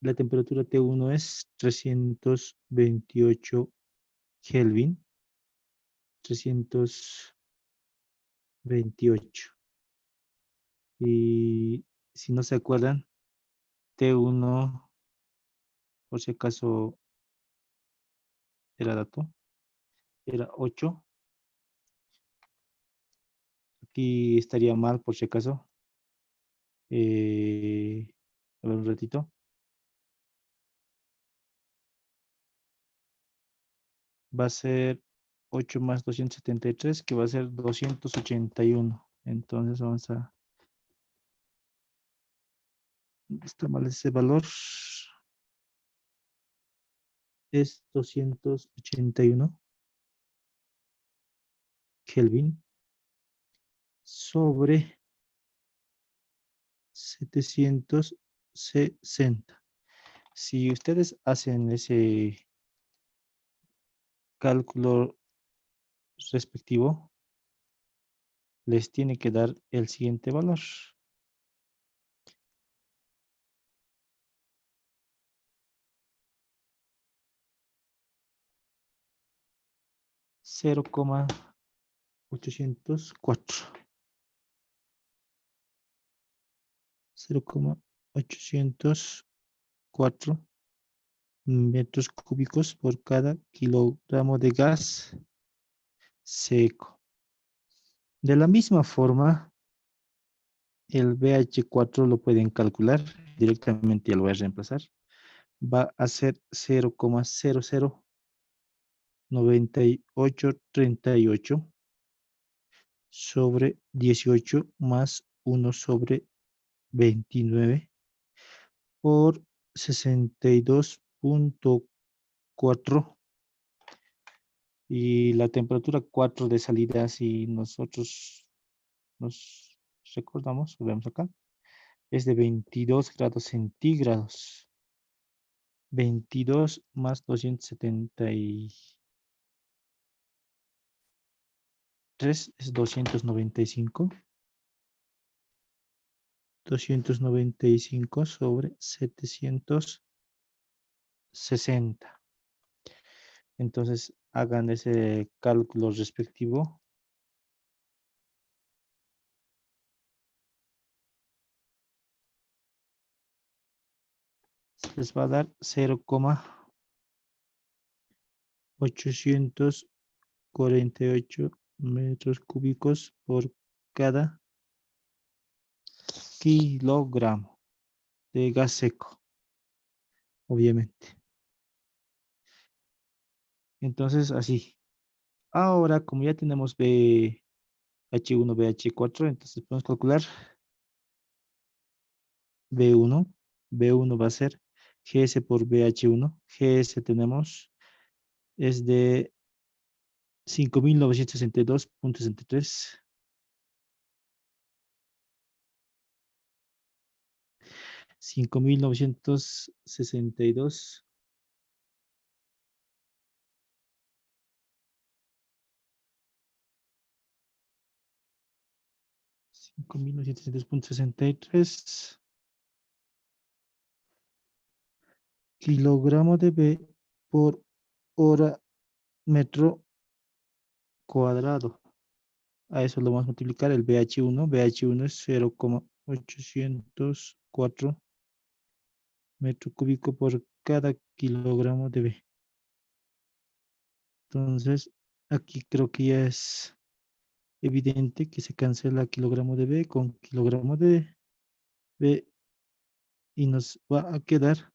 la temperatura T1 es 328 Kelvin. 328. Y si no se acuerdan, T1, por si acaso era dato, era 8. Aquí estaría mal, por si acaso. A ver un ratito. Va a ser 8 más 273, que va a ser 281. Entonces vamos a... Está mal ese valor. Es 281 Kelvin sobre 760. Si ustedes hacen ese cálculo respectivo, les tiene que dar el siguiente valor. 0,804. 0,804 metros cúbicos por cada kilogramo de gas seco. De la misma forma, el BH4 lo pueden calcular. Directamente ya lo voy a reemplazar. Va a ser 0,009838 sobre 18 más 1 sobre 29 por 62.4. Y la temperatura 4 de salida, si nosotros nos recordamos, vemos acá, es de 22 grados centígrados. 22 más 273 es 295. 295 sobre 760. Entonces hagan ese cálculo respectivo. Les va a dar 0,848 metros cúbicos por cada kilogramo de gas seco, obviamente. Entonces, así. Ahora, como ya tenemos BH1, BH4, entonces podemos calcular B1. B1 va a ser GS por BH1. GS tenemos, es de 5.962.63. 5.962. 5.962.63 kilogramos de B por hora metro cuadrado. A eso lo vamos a multiplicar el BH1. BH1 es 0,804 metro cúbico por cada kilogramo de B. Entonces, aquí creo que ya es evidente que se cancela kilogramo de B con kilogramo de B y nos va a quedar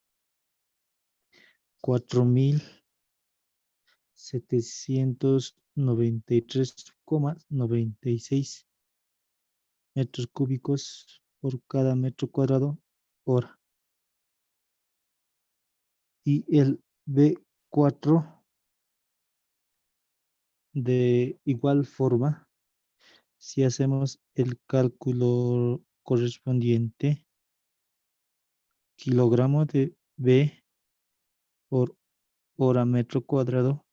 4.793,96 metros cúbicos por cada metro cuadrado hora. Y el B4 de igual forma, si hacemos el cálculo correspondiente, kilogramo de B por hora metro cuadrado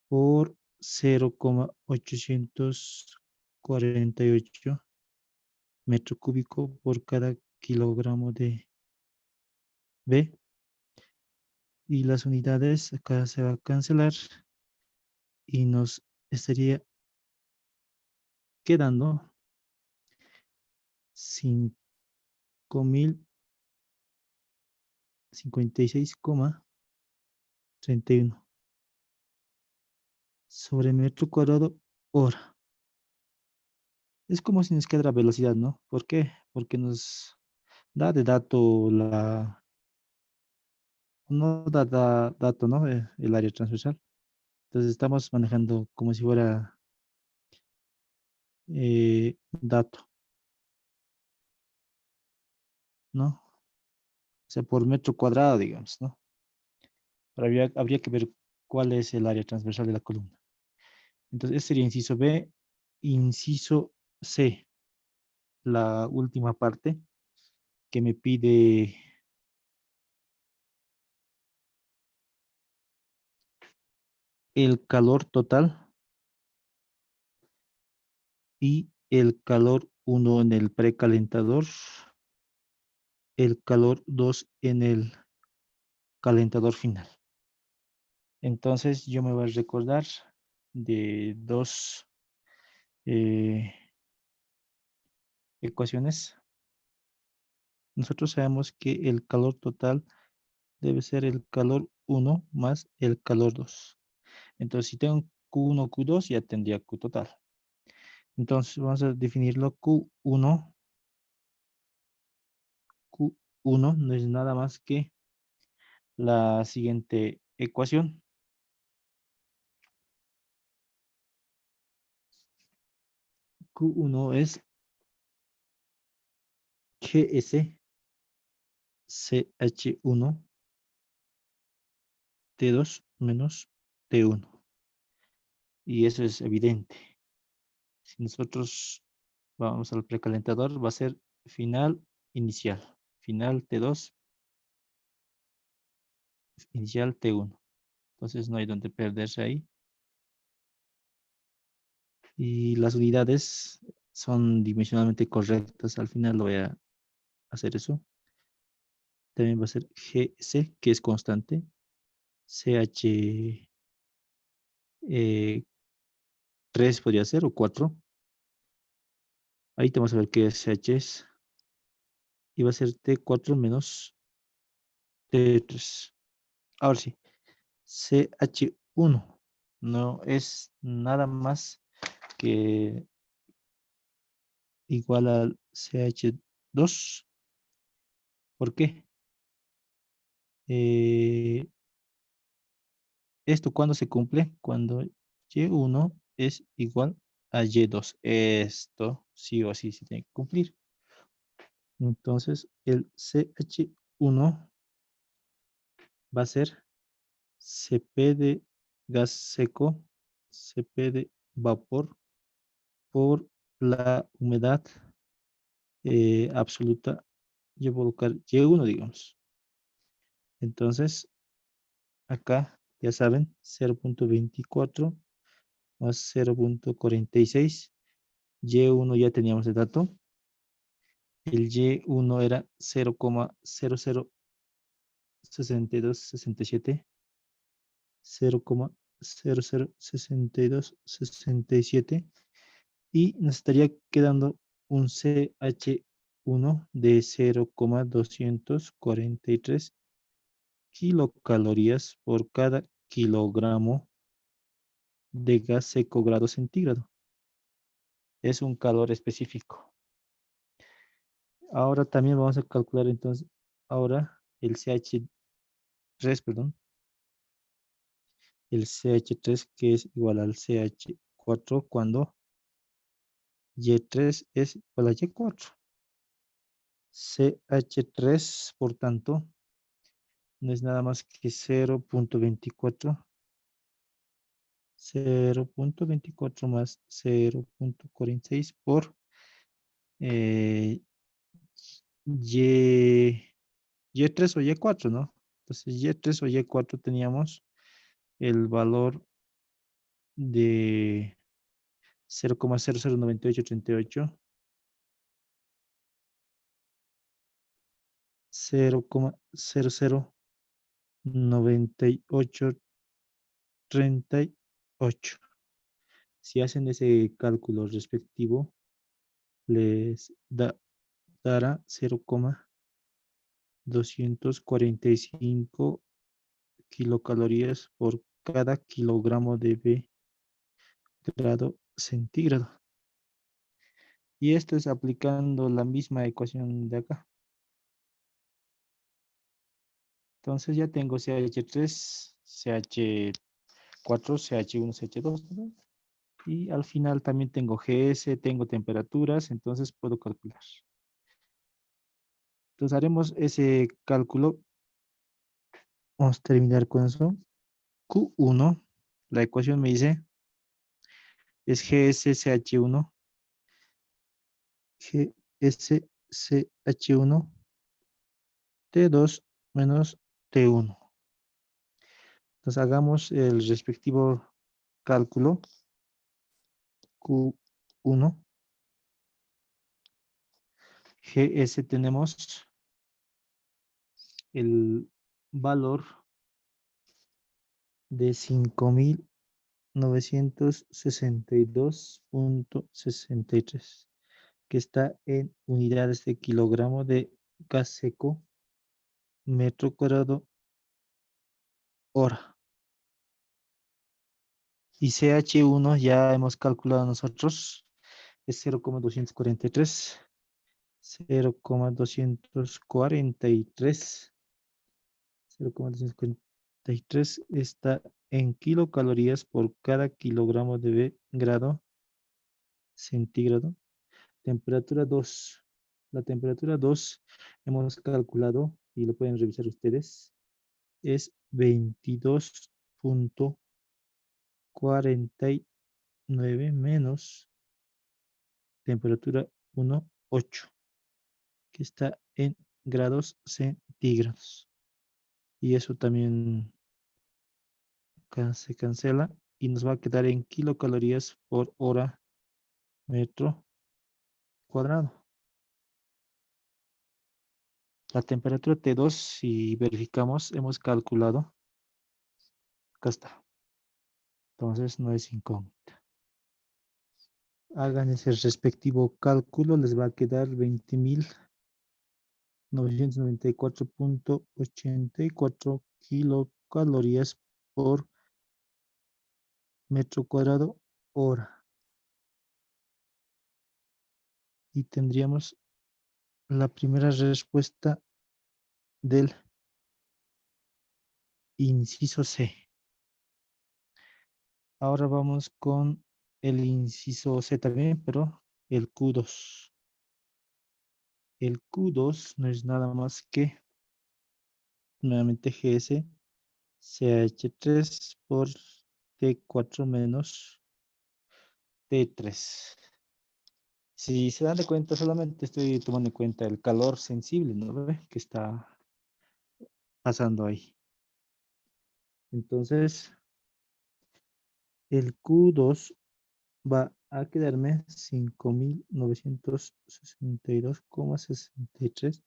por 0,848 metro cúbico por cada kilogramo de B. Y las unidades acá se va a cancelar y nos estaría quedando 5.056,31 sobre metro cuadrado hora. Es como si nos quedara velocidad, ¿no? ¿Por qué? Porque nos da de dato no da dato, ¿no? El área transversal. Entonces estamos manejando como si fuera dato, ¿no? O sea, por metro cuadrado, digamos, ¿no? Pero habría que ver cuál es el área transversal de la columna. Entonces, ese sería inciso B. Inciso C, la última parte que me pide el calor total y el calor 1 en el precalentador, el calor 2 en el calentador final. Entonces, yo me voy a recordar de dos eh, ecuaciones. Nosotros sabemos que el calor total debe ser el calor 1 más el calor 2. Entonces, si tengo Q1, Q2, ya tendría Q total. Entonces, vamos a definirlo Q1. Q1 no es nada más que la siguiente ecuación. Q1 es GS CH1 T2 menos T1. Y eso es evidente. Si nosotros vamos al precalentador, va a ser final inicial. Final T2, inicial T1. Entonces no hay donde perderse ahí. Y las unidades son dimensionalmente correctas. Al final lo voy a hacer eso. También va a ser GC, que es constante. CH 3 podría ser, o 4. Ahí te vamos a ver qué CH es. Y va a ser T4 menos T3. Ahora sí, CH1 no es nada más que igual al CH2. ¿Por qué? Eh, ¿Esto cuándo se cumple? Cuando Y1 es igual a Y2. Esto sí o sí se tiene que cumplir. Entonces, el CH1 va a ser Cp de gas seco, Cp de vapor por la humedad absoluta. Yo voy a colocar Y1, digamos. Entonces, acá, ya saben, 0.24 más 0.46. Y1 ya teníamos el dato. El Y1 era 0,006267. 0,006267. Y nos estaría quedando un CH1 de 0,243 kilocalorías por cada kilogramo de gas seco grado centígrado. Es un calor específico. Ahora también vamos a calcular entonces, ahora el CH3, perdón, el CH3 que es igual al CH4 cuando Y3 es igual a Y4. CH3, por tanto, no es nada más que 0.24, 0.24 más 0.46 por eh, Y, Y3 o Y4, ¿no? Entonces, Y3 o Y4 teníamos el valor de 0,009838, 0,009838. Si hacen ese cálculo respectivo, les dará 0,245 kilocalorías por cada kilogramo de B grado centígrado. Y esto es aplicando la misma ecuación de acá. Entonces ya tengo CH3, CH4, CH1, CH2, ¿no? Y al final también tengo GS, tengo temperaturas, entonces puedo calcular. Entonces haremos ese cálculo. Vamos a terminar con eso. Q1, la ecuación me dice, es GSCH1, GSCH1, T2 menos T1. Entonces hagamos el respectivo cálculo. Q1, GS tenemos el valor de 5.962.63, que está en unidades de kilogramo de gas seco metro cuadrado hora. Y CH1 ya hemos calculado nosotros, es 0,243, 0,243, 0,243 está en kilocalorías por cada kilogramo de B grado centígrado. Temperatura 2. La temperatura 2 hemos calculado, y lo pueden revisar ustedes, es 22.49 menos temperatura 1, 8, que está en grados centígrados. Y eso también acá se cancela y nos va a quedar en kilocalorías por hora metro cuadrado. La temperatura T2, si verificamos, hemos calculado. Acá está. Entonces no es incógnita. Hagan ese respectivo cálculo, les va a quedar 20.994.84 kilocalorías por metro cuadrado hora. Y tendríamos la primera respuesta del inciso C. Ahora vamos con el inciso C también, pero el Q2. El Q2 no es nada más que nuevamente GS CH3 por T4 menos T3. Si se dan de cuenta, solamente estoy tomando en cuenta el calor sensible, ¿no ve? Que está pasando ahí. Entonces, el Q2 va a quedarme 5.962,63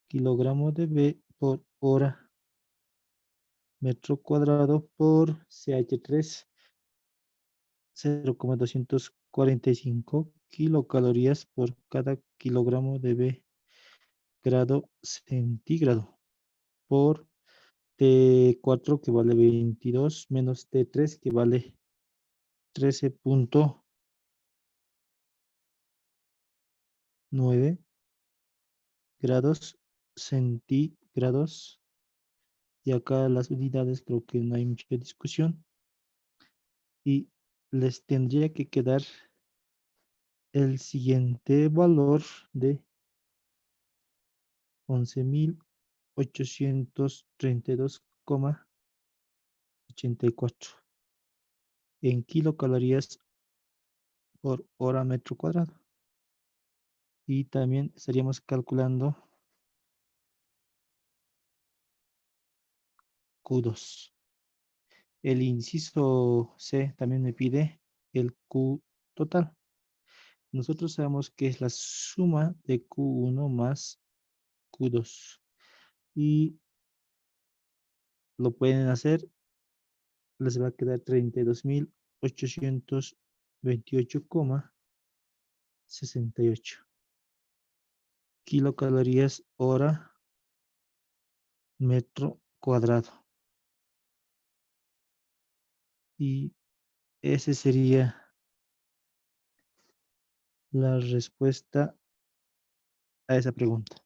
kilogramos de B por hora, metro cuadrado por CH3, 0,245 kilocalorías por cada kilogramo de B grado centígrado por T4 que vale 22 menos T3 que vale 13,9 grados centígrados. Y acá las unidades creo que no hay mucha discusión. Y les tendría que quedar el siguiente valor de 11.832,84 en kilocalorías por hora metro cuadrado. Y también estaríamos calculando Q2. El inciso C también me pide el Q total. Nosotros sabemos que es la suma de Q1 más Q2. Y lo pueden hacer, les va a quedar 32.828,68 kilocalorías hora metro cuadrado. Y esa sería la respuesta a esa pregunta.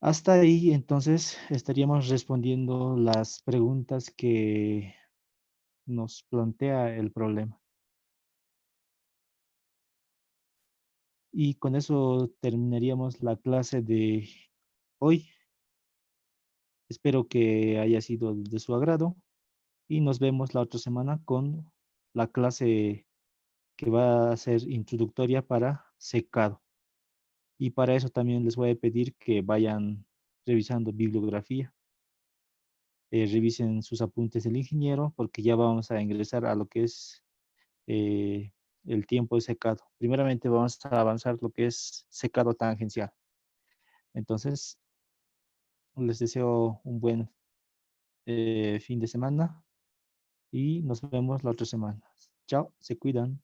Hasta ahí, entonces, estaríamos respondiendo las preguntas que nos plantea el problema. Y con eso terminaríamos la clase de hoy. Espero que haya sido de su agrado y nos vemos la otra semana con la clase que va a ser introductoria para secado. Y para eso también les voy a pedir que vayan revisando bibliografía, revisen sus apuntes del ingeniero, porque ya vamos a ingresar a lo que es el tiempo de secado. Primeramente vamos a avanzar lo que es secado tangencial. Entonces, les deseo un buen fin de semana y nos vemos la otra semana. Chao, se cuidan.